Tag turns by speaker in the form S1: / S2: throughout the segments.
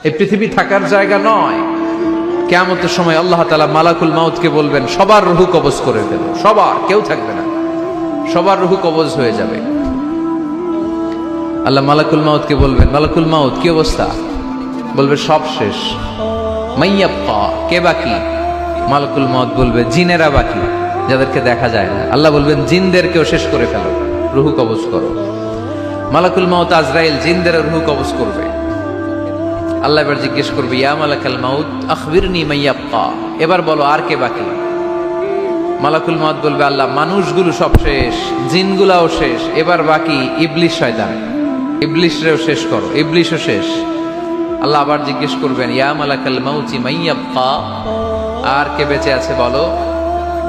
S1: এই পৃথিবী থাকার জায়গা নয়। কিয়ামতের সময় আল্লাহ তাআলা মালাকুল মাউতকে বলবেন সবার রূহ কবজ করে ফেলো, সবার, কেউ থাকবে না, সবার রূহ কবজ হয়ে যাবে। আল্লাহ মালাকুল মাউতকে বলবেন, মালাকুল মাউত কি অবস্থা? বলবে সব শেষ। মাইয়াব্বা, কে বাকি? মালাকুল মাউত বলবে জিনেরা বাকি, যাদেরকে দেখা যায় না। আল্লাহ বলবেন জিনদেরকেও শেষ করে ফেলো, রূহ কবজ করো। মালাকুল মাউত আজরাইল জিনদের রূহ কবজ করবে। আল্লাহ এবার জিজ্ঞেস করবে, ইয়া মালাকাল মাউত আখবিরনি মাইয়াব্বা, এবার বলো আর কে বাকি? মালাকুল মাউত বলবে, আল্লাহ মানুষগুলো সব শেষ, জিনগুলাও শেষ, এবার বাকি ইবলিশ শয়তান, ইবলিশরেও শেষ করো, ইবলিশও শেষ। আল্লাহ আবার জিজ্ঞেস করবেন, ইয়া মালাকাল মাউতি মাইয়াব্বা, আর কে বেঁচে আছে বলো?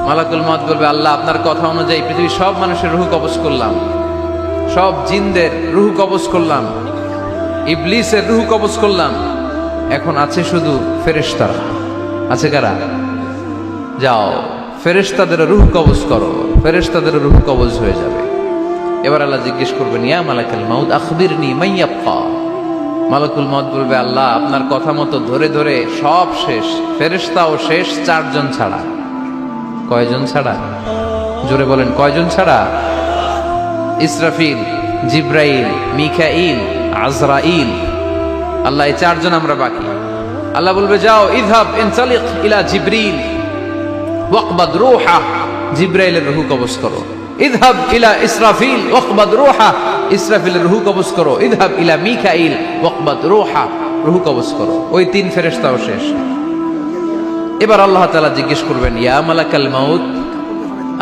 S1: মালাকুল মাউত বলবে, আল্লাহ আপনার কথা অনুযায়ী পৃথিবীর সব মানুষের রূহ কবজ করলাম, সব জিনদের রূহ কবজ করলাম, ইবলিসের রূহ কবজ করলাম, এখন আছে শুধু ফেরেশতারা। আছে কারা? যাও ফেরেশতাদের রূহ কবজ করো, ফেরেশতাদের রূহ কবজ হয়ে যাবে। এবার আল্লাহ জিজ্ঞেস করবেন, ইয়া মালাকাল মাউত আখবিরনি মাইয়াব্বা। মালাকুল মাউত বলবে, আল্লাহ আপনার কথা মতো ধরে ধরে সব শেষ, ফেরেশতাও শেষ, 4 জন ছাড়া। কয়জন ছাড়া? জোরে বলেন, কয়জন ছাড়া? ইসরাফিল, জিব্রাইল, মিকাইল, আজরাইল। আল্লাহ এই 4 জন আমরা বাকি। আল্লাহ বলবে, যাও ইযহাব ইনতালিক ইলা জিবরিল ওয়াকবাদ রূহা, জিব্রাইলের রূহ কবজ করো। ইযহাব ইলা ইসরাফিল ওয়াকবাদ রূহা, ইসরাফিলের রূহ কবজ করো। ইযহাব ইলা মিকাইল ওয়াকবাদ রূহা, রূহ কবজ করো। ওই 3 ফেরেশতাও শেষ। এবার আল্লাহ তাআলা জিজ্ঞেস করবেন, ইয়া মালাকাল মাউত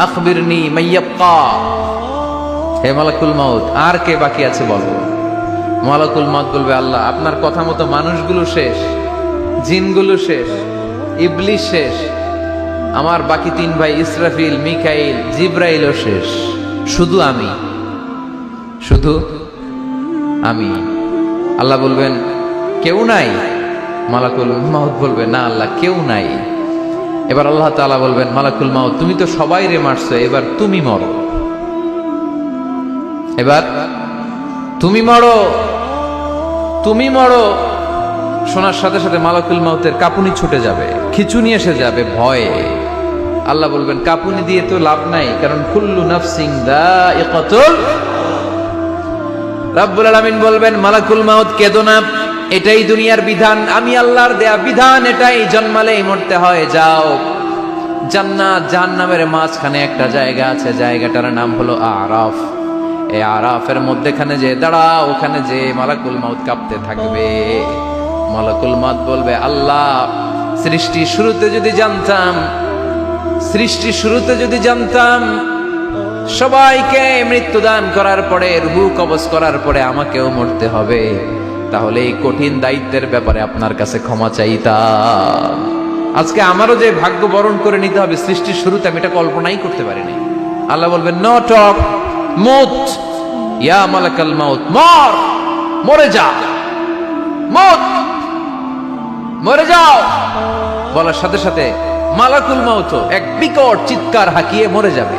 S1: আখবিরনি মাইয়াব্বা, হে মালাকুল মাউত আর কে বাকি আছে বলো? মালাকুল মাউত বলবে, আল্লাহ আপনার কথা মতো মানুষগুলো শেষ, জিনগুলো শেষ, ইবলিশ শেষ, আমার বাকি 3 ভাই ইসরাফিল, মিকাইল, জিব্রাইলও শেষ, শুধু আমি, শুধু আমি। আল্লাহ বলবেন, কেউ নাই? মালাকুল মাউত বলবে, না আল্লাহ কেউ নাই। এবার আল্লাহ তাআলা বলবেন, মালাকুল মাউত তুমি তো সবাই রে মারছো, এবার তুমি মরো, এবার তুমি মরো, তুমি মরো। শোনার সাথে সাথে মালাকুল মাউতের কাঁপুনি ছুটে যাবে, খিঁচুনি এসে যাবে ভয়ে। আল্লাহ বলবেন, কাঁপুনি দিয়ে তো লাভ নাই, কারণ কুল্লু নাফসিন যায়িকাতুল। রাব্বুল আলামিন বলবেন, মালাকুল মাউত কেঁদো না, এটাই দুনিয়ার বিধান, আমি আল্লাহর দেয়া বিধান, এটাই, জন্মালেই মরতে হয়। যাও, জান্নাত জাহান্নামের মাঝখানে একটা জায়গা আছে, জায়গাটার নাম হলো আরাফ। এই আরাফের মধ্যেখানে যে দাঁড়াও, ওখানে যে মালাকুল মাউত কাঁপতে থাকবে। মালাকুল মাউত বলবে, আল্লাহ সৃষ্টি শুরুতে যদি জানতাম, সৃষ্টি শুরুতে যদি জানতাম সবাইকে মৃত্যুদান করার পরে, রূহ কবজ করার পরে আমাকেও মরতে হবে, তাহলে এই কঠিন দায়িত্বের ব্যাপারে আপনার কাছে ক্ষমা চাইতাম। আজকে আমারও যে ভাগ্য বরণ করে নিতে হবে সৃষ্টির শুরুতে, আমি এটা কল্পনাই করতে পারিনি। আল্লাহ বলবেন, নো টক, মুত, ইয়া মালাকাল মাউত, মর, মরে যা, মুত, মরে যাও। বলার সাথে সাথে মালাকুল মাউত এক বিকট চিৎকার হাঁকিয়ে মরে যাবে।